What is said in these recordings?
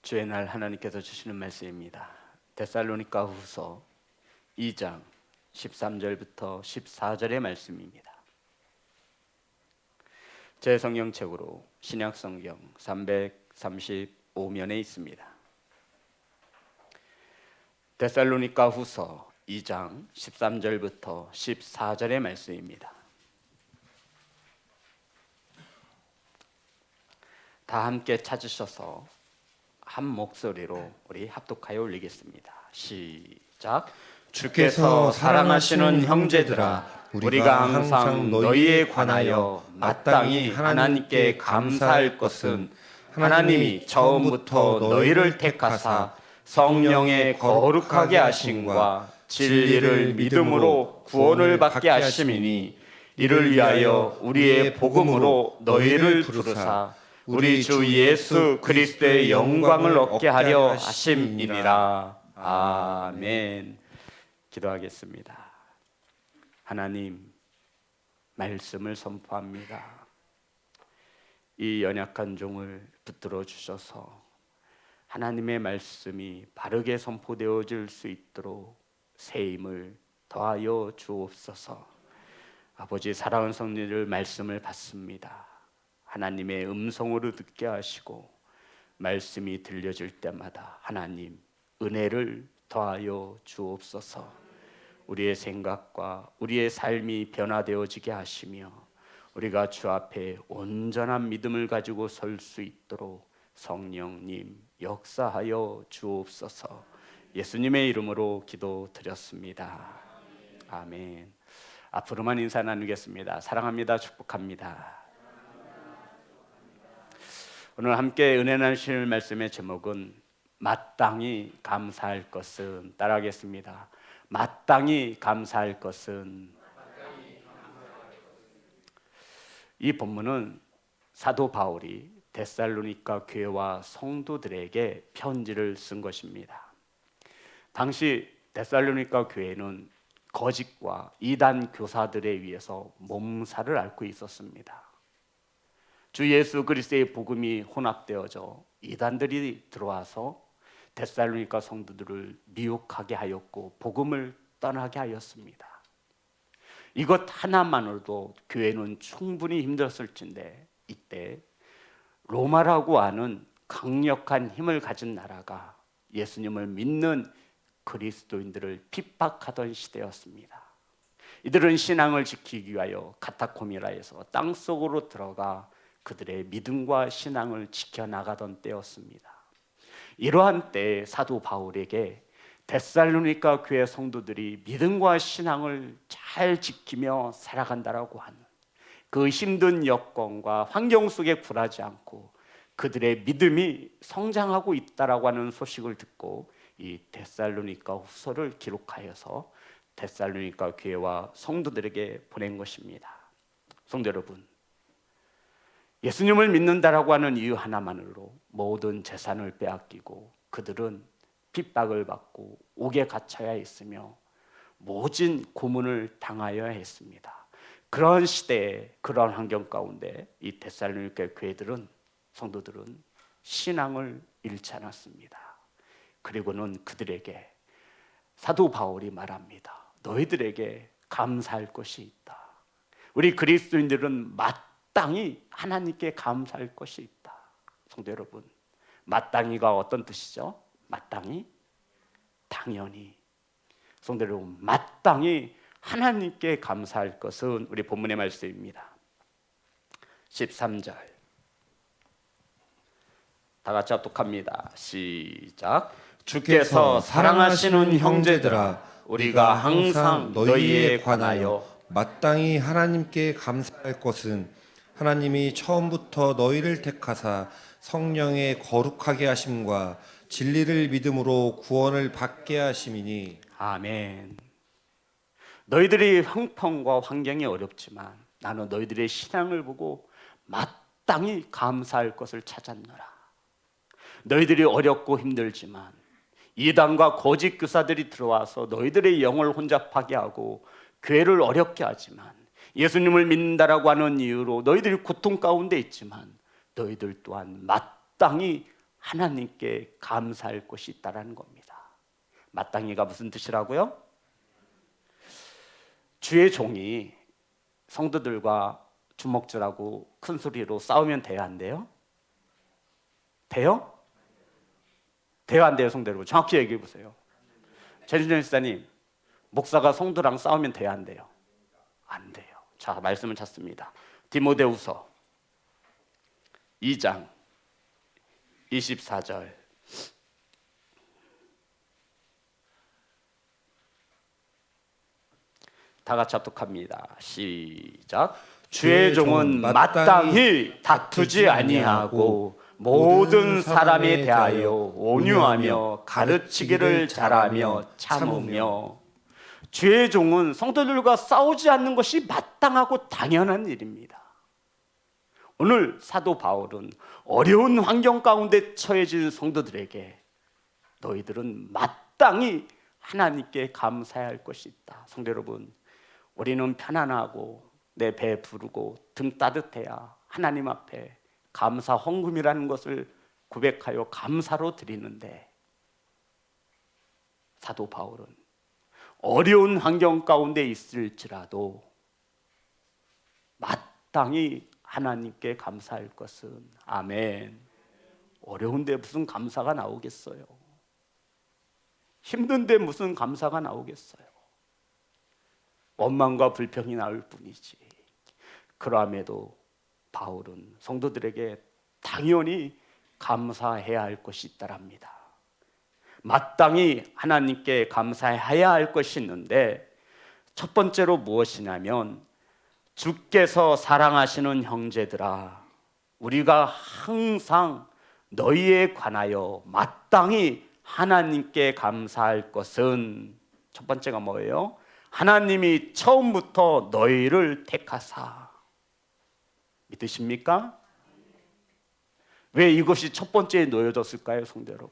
주의 날 하나님께서 주시는 말씀입니다. 데살로니가 후서 2장 13절부터 14절의 말씀입니다. 제 성경책으로 신약성경 335면에 있습니다. 데살로니가 후서 2장 13절부터 14절의 말씀입니다. 다 함께 찾으셔서 한 목소리로 우리 합독하여 올리겠습니다. 시작. 주께서 사랑하시는 형제들아, 우리가 항상 너희에 관하여 마땅히 하나님께 감사할 것은 하나님이 처음부터 너희를 택하사 성령의 거룩하게 하심과 진리를 믿음으로 구원을 받게 하심이니, 이를 위하여 우리의 복음으로 너희를 부르사 우리 주 예수 그리스도의 영광을 얻게 하려 하심이니라. 아멘. 기도하겠습니다. 하나님, 말씀을 선포합니다. 이 연약한 종을 붙들어 주셔서 하나님의 말씀이 바르게 선포되어질 수 있도록 새 힘을 더하여 주옵소서. 아버지, 사랑하는 성령들 말씀을 받습니다. 하나님의 음성으로 듣게 하시고 말씀이 들려질 때마다 하나님 은혜를 더하여 주옵소서. 우리의 생각과 우리의 삶이 변화되어지게 하시며 우리가 주 앞에 온전한 믿음을 가지고 설 수 있도록 성령님 역사하여 주옵소서. 예수님의 이름으로 기도드렸습니다. 아멘. 앞으로만 인사 나누겠습니다. 사랑합니다. 축복합니다. 오늘 함께 은혜 나누실 말씀의 제목은 마땅히 감사할 것은, 따라하겠습니다. 마땅히 감사할 것은. 이 본문은 사도 바울이 데살로니가 교회와 성도들에게 편지를 쓴 것입니다. 당시 데살로니가 교회는 거짓과 이단 교사들에 의해서 몸살을 앓고 있었습니다. 주 예수 그리스도의 복음이 혼합되어져 이단들이 들어와서 데살로니가 성도들을 미혹하게 하였고 복음을 떠나게 하였습니다. 이것 하나만으로도 교회는 충분히 힘들었을진데, 이때 로마라고 하는 강력한 힘을 가진 나라가 예수님을 믿는 그리스도인들을 핍박하던 시대였습니다. 이들은 신앙을 지키기 위하여 카타콤이라에서 땅속으로 들어가 그들의 믿음과 신앙을 지켜나가던 때였습니다. 이러한 때에 사도 바울에게 데살로니가 교회 성도들이 믿음과 신앙을 잘 지키며 살아간다라고 하는 그 힘든 여건과 환경 속에 굴하지 않고 그들의 믿음이 성장하고 있다라고 하는 소식을 듣고 이 데살로니가 후서를 기록하여서 데살로니가 교회와 성도들에게 보낸 것입니다. 성도 여러분, 예수님을 믿는다라고 하는 이유 하나만으로 모든 재산을 빼앗기고 그들은 핍박을 받고 옥에 갇혀야 했으며 모진 고문을 당하여야 했습니다. 그런 시대에, 그런 환경 가운데 이 데살로니가 교회들은, 성도들은 신앙을 잃지 않았습니다. 그리고는 그들에게 사도 바울이 말합니다. 너희들에게 감사할 것이 있다. 우리 그리스도인들은 마땅히 하나님께 감사할 것이 있다. 성도 여러분, 마땅히가 어떤 뜻이죠? 마땅히, 당연히. 성도 여러분, 마땅히 하나님께 감사할 것은 우리 본문의 말씀입니다. 13절 다 같이 합독합니다. 시작. 주께서 사랑하시는 형제들아, 우리가 항상 너희에 관하여 마땅히 하나님께 감사할 것은 하나님이 처음부터 너희를 택하사 성령의 거룩하게 하심과 진리를 믿음으로 구원을 받게 하심이니. 아멘. 너희들이 형편과 환경이 어렵지만 나는 너희들의 신앙을 보고 마땅히 감사할 것을 찾았노라. 너희들이 어렵고 힘들지만 이단과 거짓 교사들이 들어와서 너희들의 영을 혼잡하게 하고 교회를 어렵게 하지만, 예수님을 믿는다라고 하는 이유로 너희들이 고통 가운데 있지만 너희들 또한 마땅히 하나님께 감사할 것이 있다라는 겁니다. 마땅히가 무슨 뜻이라고요? 주의 종이 성도들과 주먹질하고 큰 소리로 싸우면 돼야 안 돼요? 돼요? 돼요 안 돼요 성도 여러분? 정확히 얘기해 보세요. 최준현 집사님, 목사가 성도랑 싸우면 돼야 안 돼요? 안 돼요. 자, 말씀을 찾습니다. 디모데후서 2장 24절. 다 같이 합독합니다. 시작. 주의 종은 마땅히 다투지 아니하고 모든 사람에 대하여 온유하며 가르치기를 잘하며 참으며. 주의 종은 성도들과 싸우지 않는 것이 마땅하고 당연한 일입니다. 오늘 사도 바울은 어려운 환경 가운데 처해진 성도들에게 너희들은 마땅히 하나님께 감사해야 할 것이 있다. 성도 여러분, 우리는 편안하고 내 배 부르고 등 따뜻해야 하나님 앞에 감사 헌금이라는 것을 고백하여 감사로 드리는데, 사도 바울은 어려운 환경 가운데 있을지라도 마땅히 하나님께 감사할 것은, 아멘. 어려운데 무슨 감사가 나오겠어요? 힘든데 무슨 감사가 나오겠어요? 원망과 불평이 나올 뿐이지. 그럼에도 바울은 성도들에게 당연히 감사해야 할 것이 있다랍니다. 마땅히 하나님께 감사해야 할 것이 있는데, 첫 번째로 무엇이냐면, 주께서 사랑하시는 형제들아, 우리가 항상 너희에 관하여 마땅히 하나님께 감사할 것은, 첫 번째가 뭐예요? 하나님이 처음부터 너희를 택하사. 믿으십니까? 왜 이것이 첫 번째에 놓여졌을까요, 성도 여러분?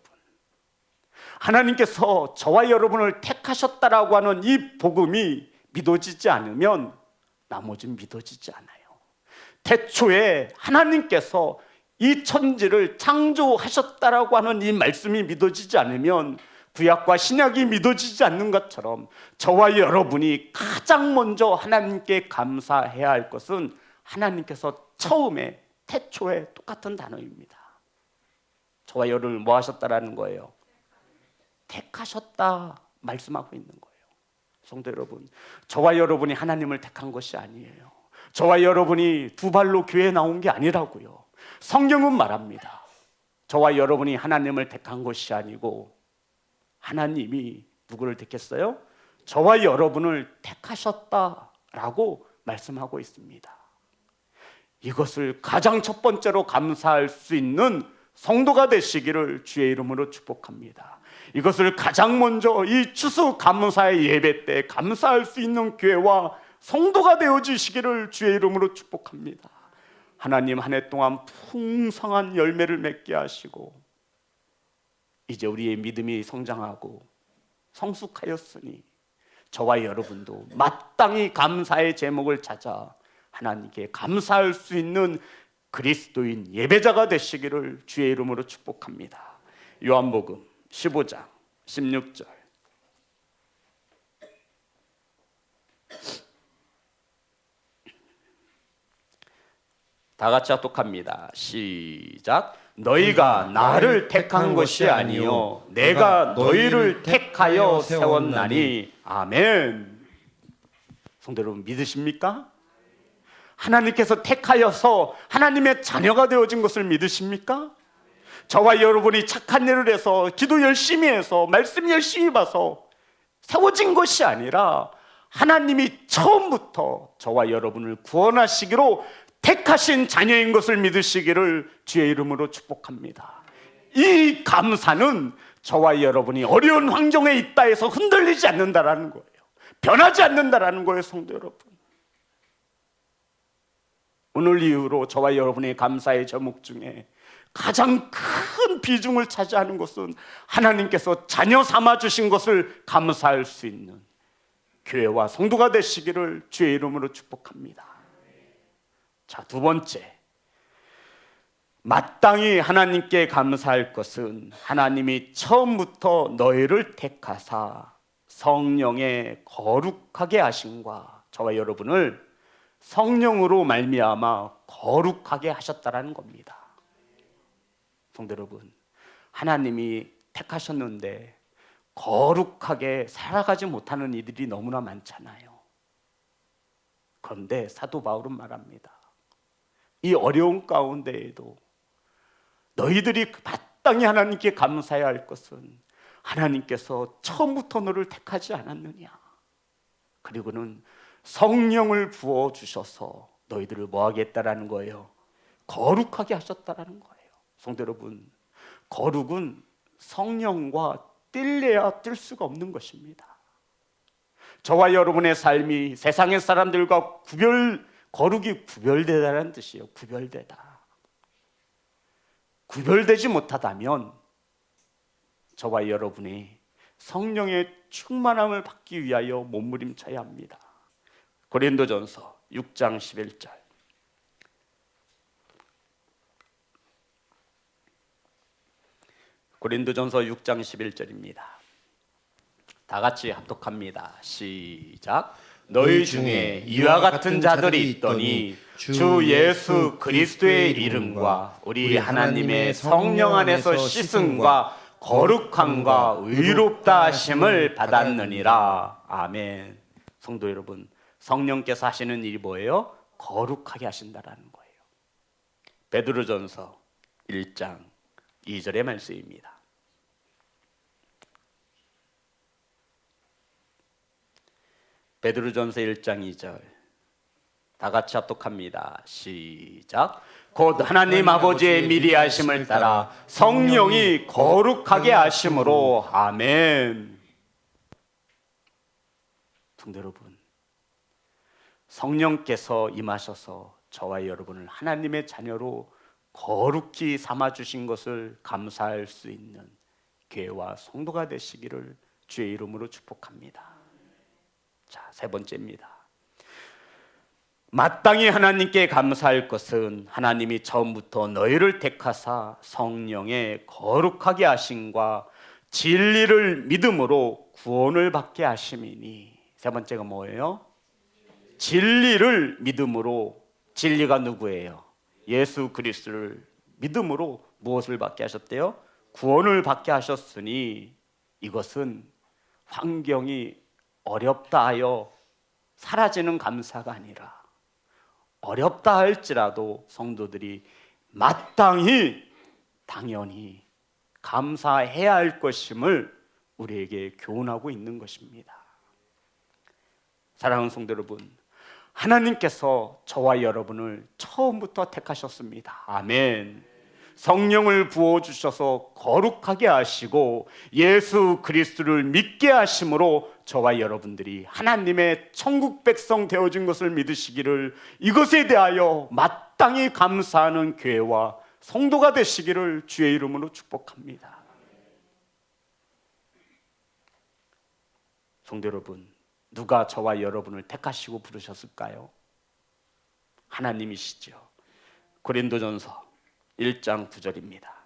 하나님께서 저와 여러분을 택하셨다라고 하는 이 복음이 믿어지지 않으면 나머지는 믿어지지 않아요. 태초에 하나님께서 이 천지를 창조하셨다라고 하는 이 말씀이 믿어지지 않으면 구약과 신약이 믿어지지 않는 것처럼 저와 여러분이 가장 먼저 하나님께 감사해야 할 것은 하나님께서 처음에 태초에 똑같은 단어입니다. 저와 여러분을 뭐 하셨다라는 거예요? 택하셨다 말씀하고 있는 거예요. 성도 여러분, 저와 여러분이 하나님을 택한 것이 아니에요. 저와 여러분이 두 발로 교회에 나온 게 아니라고요. 성경은 말합니다. 저와 여러분이 하나님을 택한 것이 아니고 하나님이 누구를 택했어요? 저와 여러분을 택하셨다라고 말씀하고 있습니다. 이것을 가장 첫 번째로 감사할 수 있는 성도가 되시기를 주의 이름으로 축복합니다. 이것을 가장 먼저 이 추수 감사의 예배 때 감사할 수 있는 교회와 성도가 되어주시기를 주의 이름으로 축복합니다. 하나님 한 해 동안 풍성한 열매를 맺게 하시고 이제 우리의 믿음이 성장하고 성숙하였으니 저와 여러분도 마땅히 감사의 제목을 찾아 하나님께 감사할 수 있는 그리스도인 예배자가 되시기를 주의 이름으로 축복합니다. 요한복음 15장 16절. 다 같이 합독합니다. 시작. 너희가 나를 택한 것이 아니요 내가 너희를 택하여 세웠나니. 아멘. 성도 여러분, 믿으십니까? 하나님께서 택하여서 하나님의 자녀가 되어진 것을 믿으십니까? 저와 여러분이 착한 일을 해서 기도 열심히 해서 말씀 열심히 봐서 세워진 것이 아니라 하나님이 처음부터 저와 여러분을 구원하시기로 택하신 자녀인 것을 믿으시기를 주의 이름으로 축복합니다. 이 감사는 저와 여러분이 어려운 환경에 있다 해서 흔들리지 않는다라는 거예요. 변하지 않는다라는 거예요, 성도 여러분. 오늘 이후로 저와 여러분의 감사의 제목 중에 가장 큰 비중을 차지하는 것은 하나님께서 자녀 삼아 주신 것을 감사할 수 있는 교회와 성도가 되시기를 주의 이름으로 축복합니다. 자, 두 번째, 마땅히 하나님께 감사할 것은 하나님이 처음부터 너희를 택하사 성령에 거룩하게 하심과 저와 여러분을 성령으로 말미암아 거룩하게 하셨다라는 겁니다. 성도 여러분, 하나님이 택하셨는데 거룩하게 살아가지 못하는 이들이 너무나 많잖아요. 그런데 사도 바울은 말합니다. 이 어려운 가운데에도 너희들이 마땅히 하나님께 감사해야 할 것은 하나님께서 처음부터 너를 택하지 않았느냐. 그리고는 성령을 부어주셔서 너희들을 뭐하게 했다라는 거예요? 거룩하게 하셨다라는 거예요. 성도 여러분, 거룩은 성령과 뛸래야 뛸 수가 없는 것입니다. 저와 여러분의 삶이 세상의 사람들과 거룩이 구별되다는 뜻이에요. 구별되다. 구별되지 못하다면 저와 여러분이 성령의 충만함을 받기 위하여 몸부림쳐야 합니다. 고린도전서 6장 11절. 고린도전서 6장 11절입니다. 다 같이 합독합니다. 시작. 너희 중에 이와 같은 자들이 있더니 주 예수 그리스도의 이름과 우리 하나님의 성령 안에서 씻음과 거룩함과 의롭다 하심을 받았느니라. 아멘. 성도 여러분, 성령께서 하시는 일이 뭐예요? 거룩하게 하신다라는 거예요. 베드로전서 1장 2절의 말씀입니다. 베드로전서 1장 2절 다 같이 합독합니다. 시작. 곧 하나님 아버지의 미리 하심을 따라 성령이 거룩하게 하심으로. 아멘. 성도 여러분, 성령께서 임하셔서 저와 여러분을 하나님의 자녀로 거룩히 삼아주신 것을 감사할 수 있는 교회와 성도가 되시기를 주의 이름으로 축복합니다. 자, 세 번째입니다. 마땅히 하나님께 감사할 것은 하나님이 처음부터 너희를 택하사 성령에 거룩하게 하심과 진리를 믿음으로 구원을 받게 하심이니. 세 번째가 뭐예요? 진리를 믿음으로. 진리가 누구예요? 예수 그리스도를 믿음으로 무엇을 받게 하셨대요? 구원을 받게 하셨으니 이것은 환경이 어렵다 하여 사라지는 감사가 아니라 어렵다 할지라도 성도들이 마땅히 당연히 감사해야 할 것임을 우리에게 교훈하고 있는 것입니다. 사랑하는 성도 여러분, 하나님께서 저와 여러분을 처음부터 택하셨습니다. 아멘. 성령을 부어주셔서 거룩하게 하시고 예수 그리스도를 믿게 하심으로 저와 여러분들이 하나님의 천국 백성 되어진 것을 믿으시기를, 이것에 대하여 마땅히 감사하는 교회와 성도가 되시기를 주의 이름으로 축복합니다. 성도 여러분, 누가 저와 여러분을 택하시고 부르셨을까요? 하나님이시죠. 고린도전서 1장 9절입니다.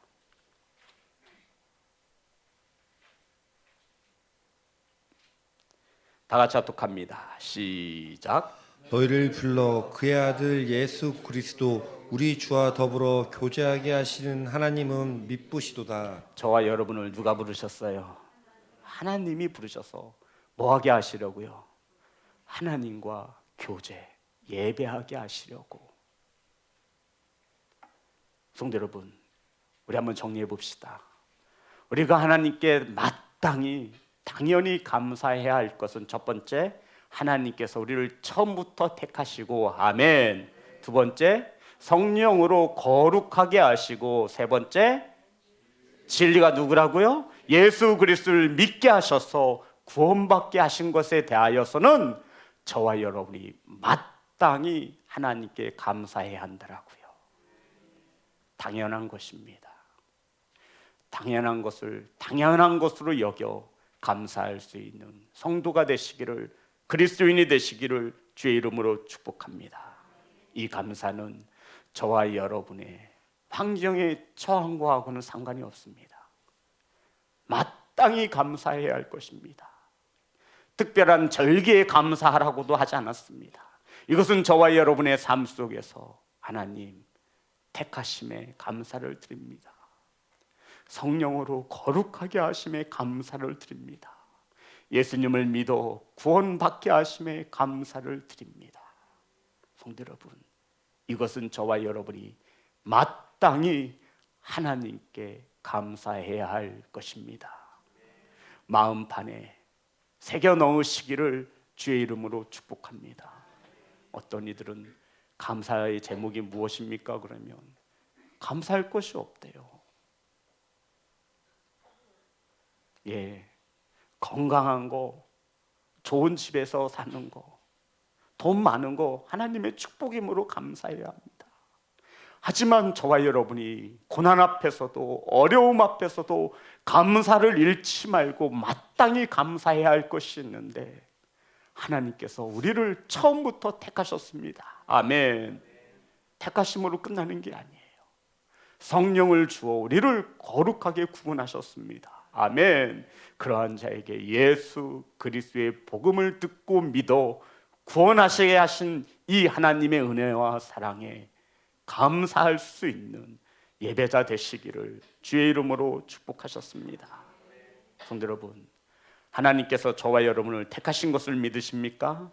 다 같이 합독합니다. 시작. 너희를 불러 그의 아들 예수 그리스도 우리 주와 더불어 교제하게 하시는 하나님은 미쁘시도다. 저와 여러분을 누가 부르셨어요? 하나님이 부르셔서 뭐하게 하시려고요? 하나님과 교제, 예배하게 하시려고. 성도 여러분, 우리 한번 정리해 봅시다. 우리가 하나님께 마땅히 당연히 감사해야 할 것은 첫 번째, 하나님께서 우리를 처음부터 택하시고. 아멘. 두 번째, 성령으로 거룩하게 하시고. 세 번째, 진리가 누구라고요? 예수 그리스도를 믿게 하셔서 구원받게 하신 것에 대하여서는 저와 여러분이 마땅히 하나님께 감사해야 한다라고요. 당연한 것입니다. 당연한 것을 당연한 것으로 여겨 감사할 수 있는 성도가 되시기를, 그리스도인이 되시기를 주의 이름으로 축복합니다. 이 감사는 저와 여러분의 환경에 처한 거하고는 상관이 없습니다. 마땅히 감사해야 할 것입니다. 특별한 절기에 감사하라고도 하지 않았습니다. 이것은 저와 여러분의 삶 속에서 하나님 택하심에 감사를 드립니다. 성령으로 거룩하게 하심에 감사를 드립니다. 예수님을 믿어 구원받게 하심에 감사를 드립니다. 성도 여러분, 이것은 저와 여러분이 마땅히 하나님께 감사해야 할 것입니다. 마음판에 새겨 넣으시기를 주의 이름으로 축복합니다. 어떤 이들은 감사의 제목이 무엇입니까? 그러면 감사할 것이 없대요. 건강한 거, 좋은 집에서 사는 거, 돈 많은 거 하나님의 축복임으로 감사해야 합니다. 하지만 저와 여러분이 고난 앞에서도 어려움 앞에서도 감사를 잃지 말고 마땅히 감사해야 할 것이 있는데 하나님께서 우리를 처음부터 택하셨습니다. 아멘. 택하심으로 끝나는 게 아니에요. 성령을 주어 우리를 거룩하게 구원하셨습니다. 아멘. 그러한 자에게 예수 그리스도의 복음을 듣고 믿어 구원하시게 하신 이 하나님의 은혜와 사랑에 감사할 수 있는 예배자 되시기를 주의 이름으로 축복하셨습니다. 성도 여러분, 하나님께서 저와 여러분을 택하신 것을 믿으십니까?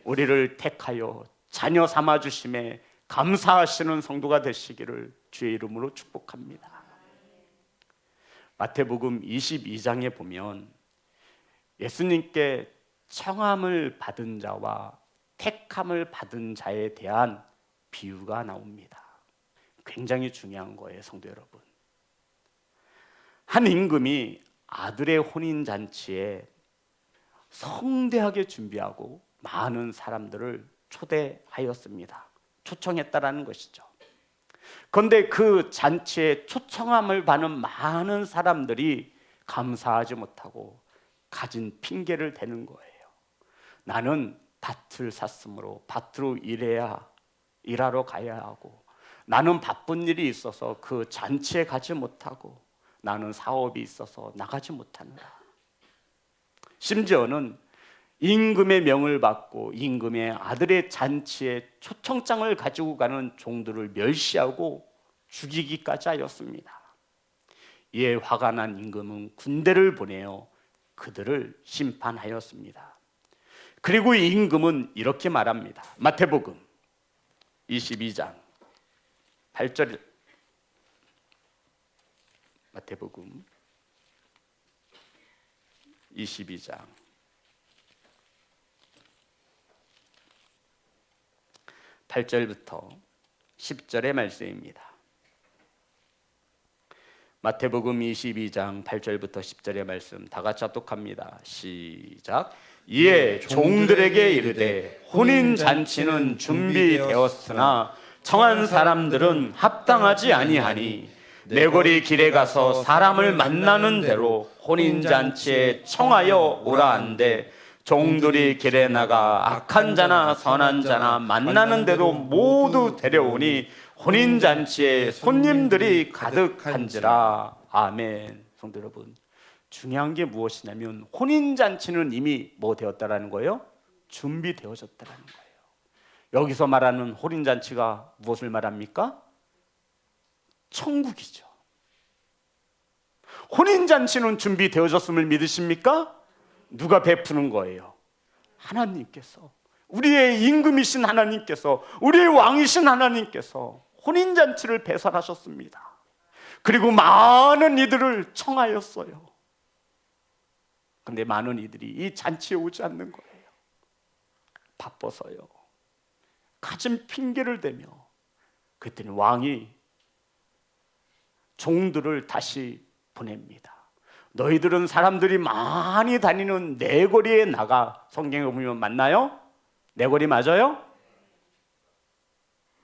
우리를 택하여 자녀 삼아 주심에 감사하시는 성도가 되시기를 주의 이름으로 축복합니다. 마태복음 22장에 보면 예수님께 청함을 받은 자와 택함을 받은 자에 대한 비유가 나옵니다. 굉장히 중요한 거예요, 성도 여러분. 한 임금이 아들의 혼인잔치에 성대하게 준비하고 많은 사람들을 초대하였습니다. 초청했다라는 것이죠. 그런데 그 잔치에 초청함을 받는 많은 사람들이 감사하지 못하고 가진 핑계를 대는 거예요. 나는 밭을 샀으므로 밭으로 일하러 가야 하고, 나는 바쁜 일이 있어서 그 잔치에 가지 못하고, 나는 사업이 있어서 나가지 못한다. 심지어는 임금의 명을 받고 임금의 아들의 잔치에 초청장을 가지고 가는 종들을 멸시하고 죽이기까지 하였습니다. 이에 화가 난 임금은 군대를 보내어 그들을 심판하였습니다. 그리고 이 임금은 이렇게 말합니다. 마태복음 22장 8절, 마태복음 22장 8절부터 10절의 말씀입니다. 마태복음 22장 8절부터 10절의 말씀 다 같이 합독합니다. 시작. 이에 종들에게 이르되 혼인잔치는 준비되었으나 청한 사람들은 합당하지 아니하니 내거리 길에 가서 사람을 만나는 대로 혼인잔치에 청하여 오라 한데 종들이 길에 나가 악한 자나 선한 자나 만나는 대로 모두 데려오니 혼인잔치에 손님들이 가득한지라. 아멘. 성도 여러분, 중요한 게 무엇이냐면 혼인잔치는 이미 뭐 되었다라는 거예요? 준비되어졌다라는 거예요. 여기서 말하는 혼인잔치가 무엇을 말합니까? 천국이죠. 혼인잔치는 준비되어졌음을 믿으십니까? 누가 베푸는 거예요? 하나님께서, 우리의 임금이신 하나님께서, 우리의 왕이신 하나님께서 혼인잔치를 배설하셨습니다. 그리고 많은 이들을 청하였어요. 그런데 많은 이들이 이 잔치에 오지 않는 거예요. 바빠서요. 가진 핑계를 대며. 그랬더니 왕이 종들을 다시 보냅니다. 너희들은 사람들이 많이 다니는 내거리에 나가. 성경에 보면 맞나요? 내거리 맞아요?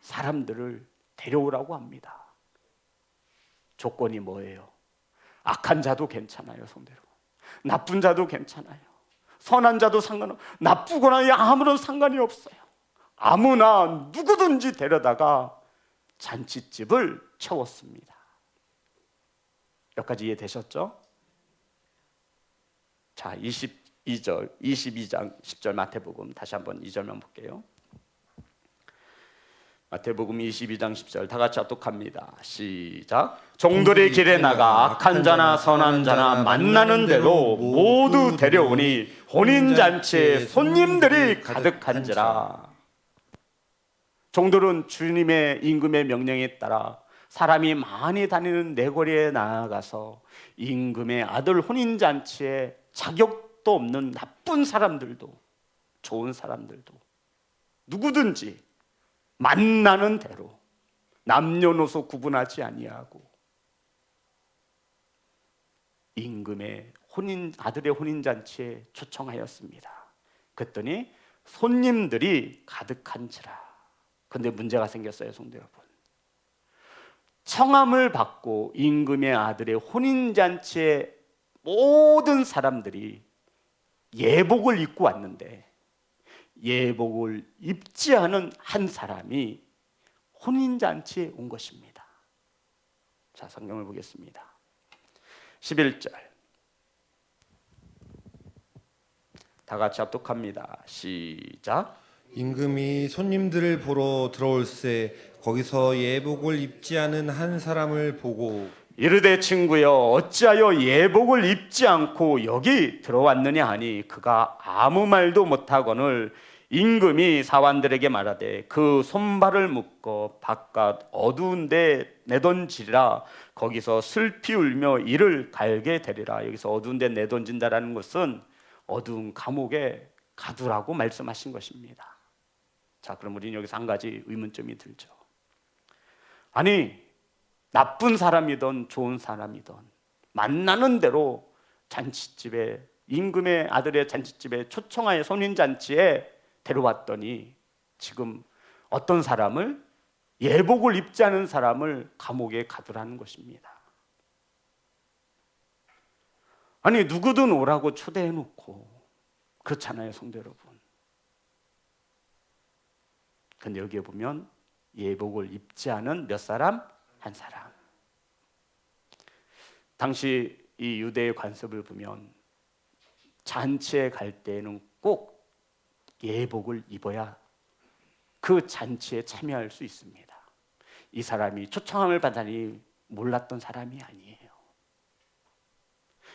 사람들을 데려오라고 합니다. 조건이 뭐예요? 악한 자도 괜찮아요, 성도 여러분. 나쁜 자도 괜찮아요. 선한 자도 상관없어요. 나쁘거나 아무런 상관이 없어요. 아무나 누구든지 데려다가 잔치집을 채웠습니다. 여기까지 이해되셨죠? 자, 22장 10절 마태복음 다시 한번 2절만 볼게요. 마태복음 22장 10절 다 같이 합독합니다. 시작. 종들의 길에 나가 악한 자나 선한 자나 만나는 대로 모두 데려오니 혼인잔치에 손님들이 가득한지라. 종들은 주님의 임금의 명령에 따라 사람이 많이 다니는 내거리에 나아가서 임금의 아들 혼인잔치에 자격도 없는 나쁜 사람들도 좋은 사람들도 누구든지 만나는 대로 남녀노소 구분하지 아니하고 임금의 아들의 혼인잔치에 초청하였습니다. 그랬더니 손님들이 가득한지라. 근데 문제가 생겼어요, 성도 여러분. 청함을 받고 임금의 아들의 혼인잔치에 모든 사람들이 예복을 입고 왔는데 예복을 입지 않은 한 사람이 혼인잔치에 온 것입니다. 자, 성경을 보겠습니다. 11절 다 같이 합독합니다. 시작. 임금이 손님들을 보러 들어올새 거기서 예복을 입지 않은 한 사람을 보고 이르되 친구여 어찌하여 예복을 입지 않고 여기 들어왔느냐 하니 그가 아무 말도 못하거늘 임금이 사환들에게 말하되 그 손발을 묶어 바깥 어두운 데 내던지리라. 거기서 슬피 울며 이를 갈게 되리라. 여기서 어두운 데 내던진다라는 것은 어두운 감옥에 가두라고 말씀하신 것입니다. 자, 그럼 우리는 여기서 한 가지 의문점이 들죠. 아니, 나쁜 사람이든 좋은 사람이든 만나는 대로 잔치집에 임금의 아들의 잔치집에 초청하여 손인잔치에 데려왔더니 지금 어떤 사람을 예복을 입지 않은 사람을 감옥에 가두라는 것입니다. 아니, 누구든 오라고 초대해놓고 그렇잖아요, 성도 여러분. 근데 여기에 보면 예복을 입지 않은 몇 사람? 한 사람. 당시 이 유대의 관습을 보면 잔치에 갈 때에는 꼭 예복을 입어야 그 잔치에 참여할 수 있습니다. 이 사람이 초청함을 받다니 몰랐던 사람이 아니에요.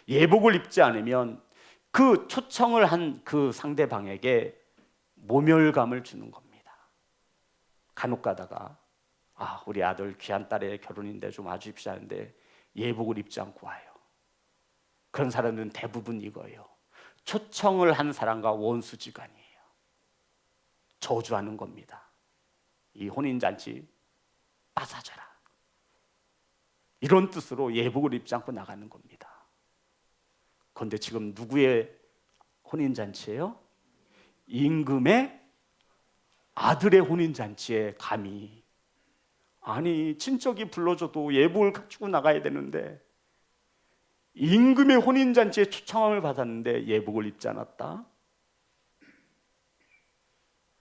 예복을 입지 않으면 그 초청을 한 그 상대방에게 모멸감을 주는 겁니다. 간혹 가다가 우리 아들 귀한 딸의 결혼인데 좀 와주십시오 하는데 예복을 입지 않고 와요. 그런 사람들은 대부분 이거예요. 초청을 한 사람과 원수지간이에요. 저주하는 겁니다. 이 혼인잔치 빠사져라. 이런 뜻으로 예복을 입지 않고 나가는 겁니다. 그런데 지금 누구의 혼인잔치예요? 임금의 아들의 혼인잔치에 감히, 아니 친척이 불러줘도 예복을 갖추고 나가야 되는데 임금의 혼인잔치에 초청함을 받았는데 예복을 입지 않았다?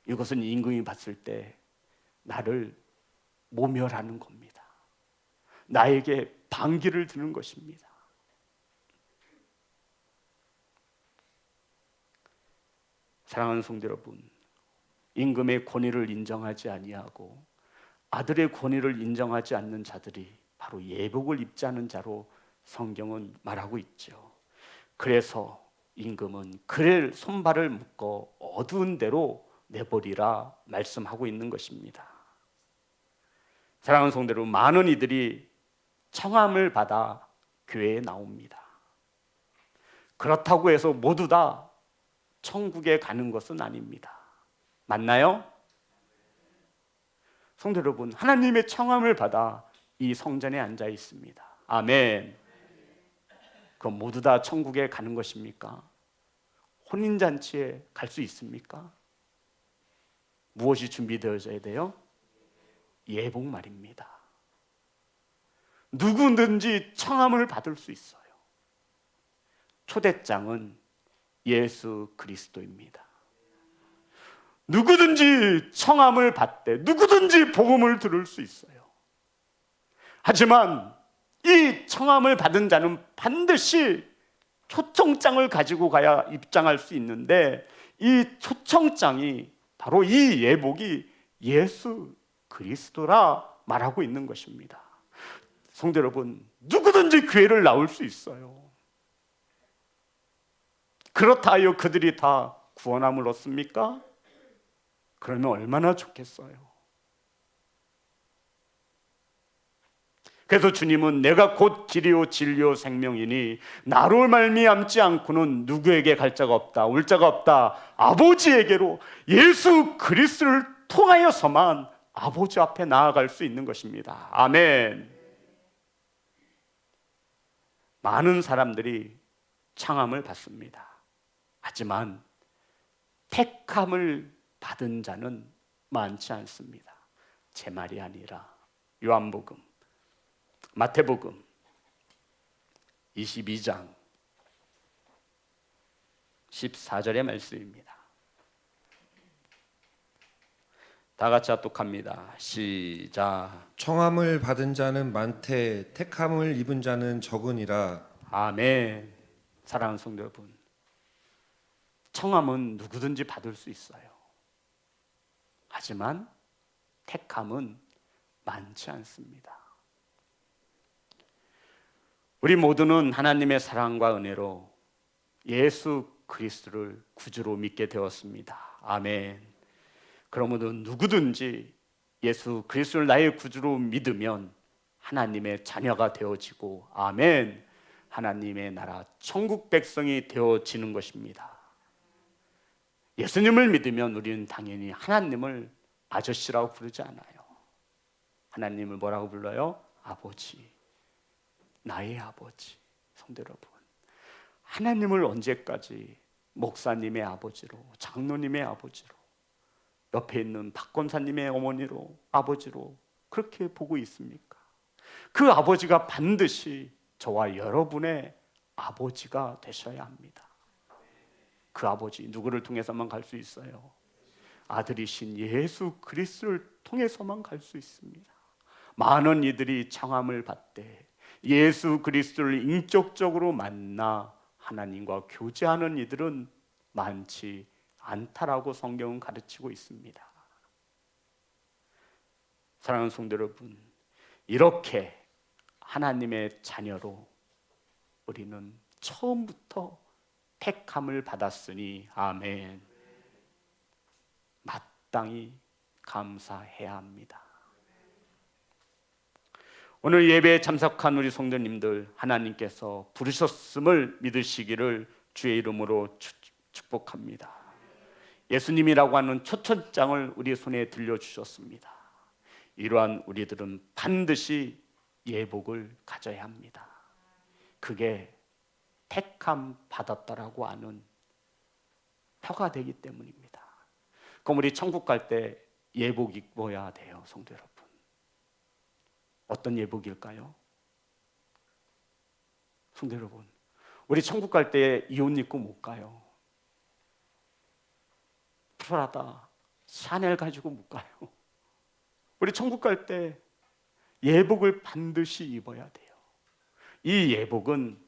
이것은 임금이 봤을 때 나를 모멸하는 겁니다. 나에게 반기를 드는 것입니다. 사랑하는 성도 여러분, 임금의 권위를 인정하지 아니하고 아들의 권위를 인정하지 않는 자들이 바로 예복을 입지 않은 자로 성경은 말하고 있죠. 그래서 임금은 그의 손발을 묶어 어두운 데로 내버리라 말씀하고 있는 것입니다. 사랑하는 성도 여러분, 많은 이들이 청함을 받아 교회에 나옵니다. 그렇다고 해서 모두 다 천국에 가는 것은 아닙니다. 맞나요? 성도 여러분, 하나님의 청함을 받아 이 성전에 앉아 있습니다. 아멘. 그럼 모두 다 천국에 가는 것입니까? 혼인잔치에 갈 수 있습니까? 무엇이 준비되어져야 돼요? 예복 말입니다. 누구든지 청함을 받을 수 있어요. 초대장은 예수 그리스도입니다. 누구든지 청함을 받되 누구든지 복음을 들을 수 있어요. 하지만 이 청함을 받은 자는 반드시 초청장을 가지고 가야 입장할 수 있는데, 이 초청장이 바로 이 예복이 예수 그리스도라 말하고 있는 것입니다. 성도 여러분, 누구든지 교회를 나올 수 있어요. 그렇다 하여 그들이 다 구원함을 얻습니까? 그러면 얼마나 좋겠어요. 그래서 주님은 내가 곧 길이요 진리요 생명이니 나로 말미암지 않고는 누구에게 갈 자가 없다, 올 자가 없다. 아버지에게로 예수 그리스도를 통하여서만 아버지 앞에 나아갈 수 있는 것입니다. 아멘. 많은 사람들이 청함을 받습니다. 하지만 택함을 받은 자는 많지 않습니다. 제 말이 아니라 요한복음, 마태복음 22장 14절의 말씀입니다. 다 같이 합독합니다. 시작. 청함을 받은 자는 많되 택함을 입은 자는 적으니라. 아멘. 사랑하는 성도 여러분, 청함은 누구든지 받을 수 있어요. 하지만 택함은 많지 않습니다. 우리 모두는 하나님의 사랑과 은혜로 예수 그리스도를 구주로 믿게 되었습니다. 아멘. 그러므로 누구든지 예수 그리스도를 나의 구주로 믿으면 하나님의 자녀가 되어지고, 아멘, 하나님의 나라 천국 백성이 되어지는 것입니다. 예수님을 믿으면 우리는 당연히 하나님을 아저씨라고 부르지 않아요. 하나님을 뭐라고 불러요? 아버지, 나의 아버지. 성도 여러분, 하나님을 언제까지 목사님의 아버지로, 장로님의 아버지로, 옆에 있는 박 권사님의 어머니로, 아버지로 그렇게 보고 있습니까? 그 아버지가 반드시 저와 여러분의 아버지가 되셔야 합니다. 그 아버지 누구를 통해서만 갈 수 있어요? 아들이신 예수 그리스도를 통해서만 갈 수 있습니다. 많은 이들이 청함을 받되 예수 그리스도를 인격적으로 만나 하나님과 교제하는 이들은 많지 않다라고 성경은 가르치고 있습니다. 사랑하는 성도 여러분, 이렇게 하나님의 자녀로 우리는 처음부터 택함을 받았으니, 아멘, 마땅히 감사해야 합니다. 오늘 예배에 참석한 우리 성도님들, 하나님께서 부르셨음을 믿으시기를 주의 이름으로 축복합니다. 예수님이라고 하는 초청장을 우리 손에 들려주셨습니다. 이러한 우리들은 반드시 예복을 가져야 합니다. 그게 택함 받았다라고 하는 표가 되기 때문입니다. 그럼 우리 천국 갈 때 예복 입어야 돼요, 성도 여러분. 어떤 예복일까요? 성도 여러분, 우리 천국 갈 때 이 옷 입고 못 가요. 프라다, 샤넬 가지고 못 가요. 우리 천국 갈 때 예복을 반드시 입어야 돼요. 이 예복은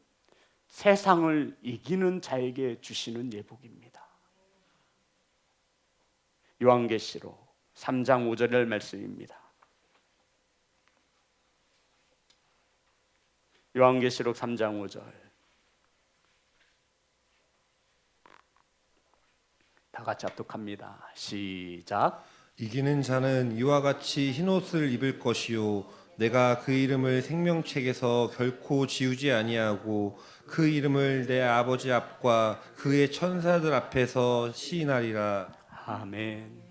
세상을 이기는 자에게 주시는 예복입니다. 요한계시록 3장 5절의 말씀입니다. 요한계시록 3장 5절, 다 같이 합독합니다. 시작. 이기는 자는 이와 같이 흰옷을 입을 것이요 내가 그 이름을 생명책에서 결코 지우지 아니하고 그 이름을 내 아버지 앞과 그의 천사들 앞에서 시인하리라. 아멘.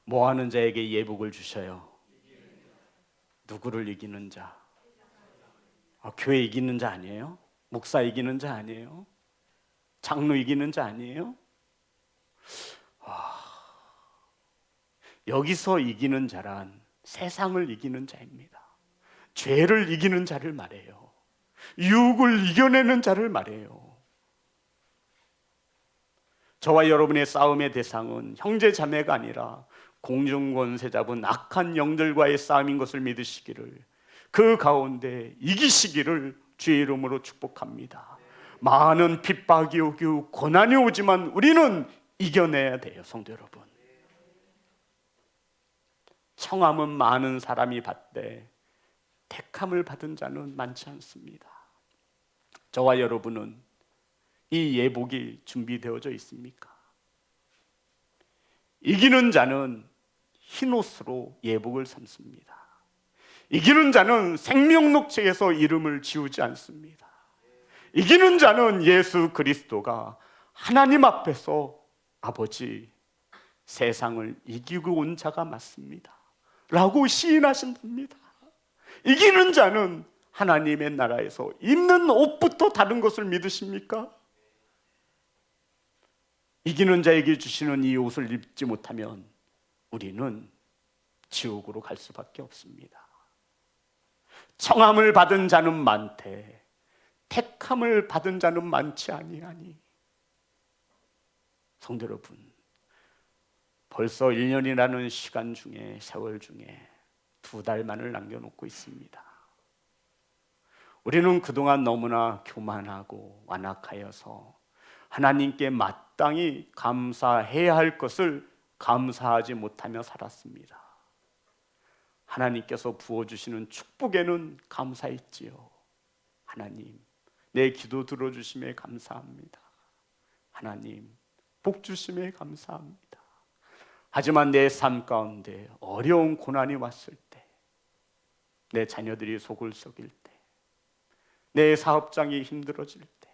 뭐 하는 자에게 예복을 주셔요? 누구를 이기는 자? 교회 이기는 자 아니에요? 목사 이기는 자 아니에요? 장로 이기는 자 아니에요? 여기서 이기는 자란 세상을 이기는 자입니다. 죄를 이기는 자를 말해요. 유혹을 이겨내는 자를 말해요. 저와 여러분의 싸움의 대상은 형제 자매가 아니라 공중권세 잡은 악한 영들과의 싸움인 것을 믿으시기를, 그 가운데 이기시기를 주의 이름으로 축복합니다. 많은 핍박이 오고 고난이 오지만 우리는 이겨내야 돼요. 성도 여러분, 청함은 많은 사람이 받되 택함을 받은 자는 많지 않습니다. 저와 여러분은 이 예복이 준비되어져 있습니까? 이기는 자는 흰옷으로 예복을 삼습니다. 이기는 자는 생명록책에서 이름을 지우지 않습니다. 이기는 자는 예수 그리스도가 하나님 앞에서 아버지, 세상을 이기고 온 자가 맞습니다 라고 시인하신답니다. 이기는 자는 하나님의 나라에서 입는 옷부터 다른 것을 믿으십니까? 이기는 자에게 주시는 이 옷을 입지 못하면 우리는 지옥으로 갈 수밖에 없습니다. 청함을 받은 자는 많되 택함을 받은 자는 많지 아니하니. 성도 여러분, 벌써 1년이라는 시간 중에, 세월 중에 2달만을 남겨놓고 있습니다. 우리는 그동안 너무나 교만하고 완악하여서 하나님께 마땅히 감사해야 할 것을 감사하지 못하며 살았습니다. 하나님께서 부어주시는 축복에는 감사했지요. 하나님, 내 기도 들어주심에 감사합니다. 하나님, 복 주심에 감사합니다. 하지만 내 삶 가운데 어려운 고난이 왔을 때, 내 자녀들이 속을 썩일 때, 내 사업장이 힘들어질 때,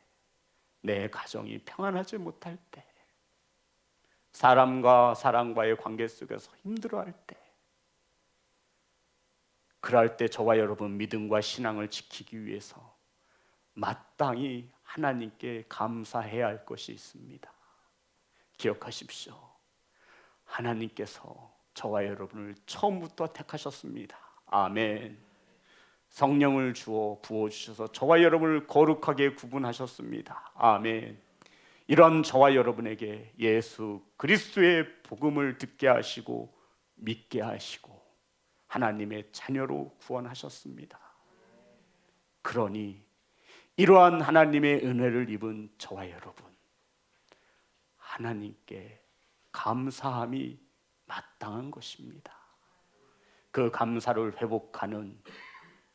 내 가정이 평안하지 못할 때, 사람과 사람과의 관계 속에서 힘들어할 때, 그럴 때 저와 여러분 믿음과 신앙을 지키기 위해서 마땅히 하나님께 감사해야 할 것이 있습니다. 기억하십시오. 하나님께서 저와 여러분을 처음부터 택하셨습니다. 아멘. 성령을 주어 부어주셔서 저와 여러분을 거룩하게 구분하셨습니다. 아멘. 이런 저와 여러분에게 예수 그리스도의 복음을 듣게 하시고 믿게 하시고 하나님의 자녀로 구원하셨습니다. 그러니 이러한 하나님의 은혜를 입은 저와 여러분, 하나님께 감사함이 마땅한 것입니다. 그 감사를 회복하는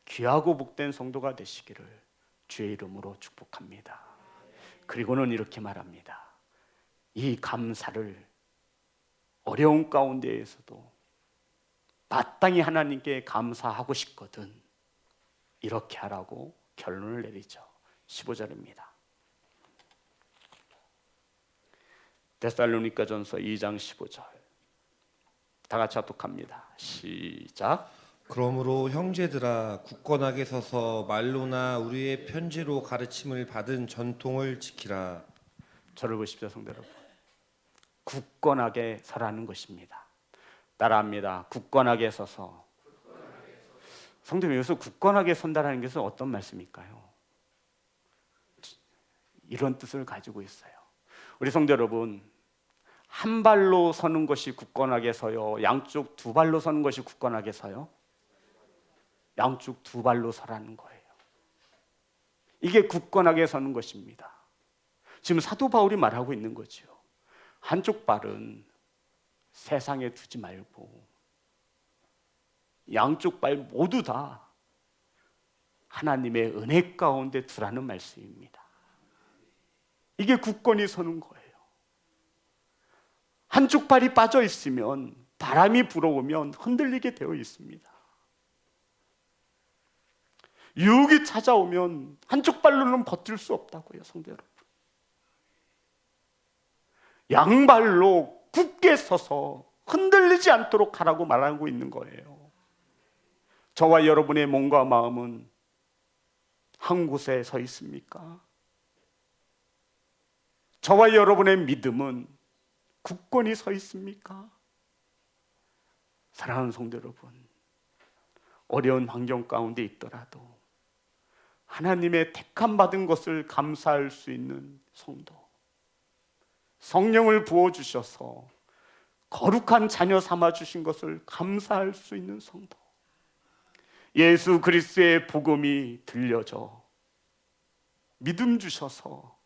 귀하고 복된 성도가 되시기를 주의 이름으로 축복합니다. 그리고는 이렇게 말합니다. 이 감사를 어려운 가운데에서도 마땅히 하나님께 감사하고 싶거든 이렇게 하라고 결론을 내리죠. 15절입니다. 데살로니가전서 2장 15절. 다 같이 합독합니다. 시작. 그러므로 형제들아, 굳건하게 서서 말로나 우리의 편지로 가르침을 받은 전통을 지키라. 저를 보십시오, 성도 여러분. 굳건하게 서라는 것입니다. 따라합니다. 굳건하게 서서. 성도님, 여기서 굳건하게 선다라는 것은 어떤 말씀일까요? 이런 뜻을 가지고 있어요. 우리 성도 여러분, 한 발로 서는 것이 굳건하게 서요? 양쪽 두 발로 서는 것이 굳건하게 서요? 양쪽 두 발로 서라는 거예요. 이게 굳건하게 서는 것입니다. 지금 사도 바울이 말하고 있는 거죠. 한쪽 발은 세상에 두지 말고 양쪽 발 모두 다 하나님의 은혜 가운데 두라는 말씀입니다. 이게 굳건히 서는 거예요. 한쪽 발이 빠져 있으면 바람이 불어오면 흔들리게 되어 있습니다. 유혹이 찾아오면 한쪽 발로는 버틸 수 없다고요, 성도 여러분. 양발로 굳게 서서 흔들리지 않도록 하라고 말하고 있는 거예요. 저와 여러분의 몸과 마음은 한 곳에 서 있습니까? 저와 여러분의 믿음은 굳건히 서 있습니까? 사랑하는 성도 여러분, 어려운 환경 가운데 있더라도 하나님의 택함 받은 것을 감사할 수 있는 성도, 성령을 부어주셔서 거룩한 자녀 삼아 주신 것을 감사할 수 있는 성도, 예수 그리스도의 복음이 들려져 믿음 주셔서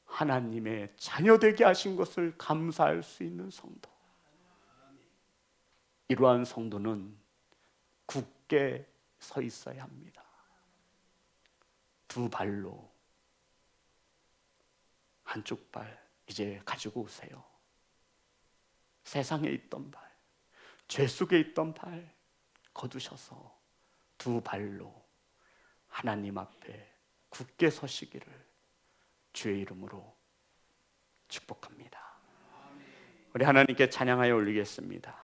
하나님의 자녀되게 하신 것을 감사할 수 있는 성도, 이러한 성도는 굳게 서 있어야 합니다. 두 발로, 한쪽 발 이제 가지고 오세요. 세상에 있던 발, 죄 속에 있던 발 거두셔서 두 발로 하나님 앞에 굳게 서시기를 주의 이름으로 축복합니다. 우리 하나님께 찬양하여 올리겠습니다.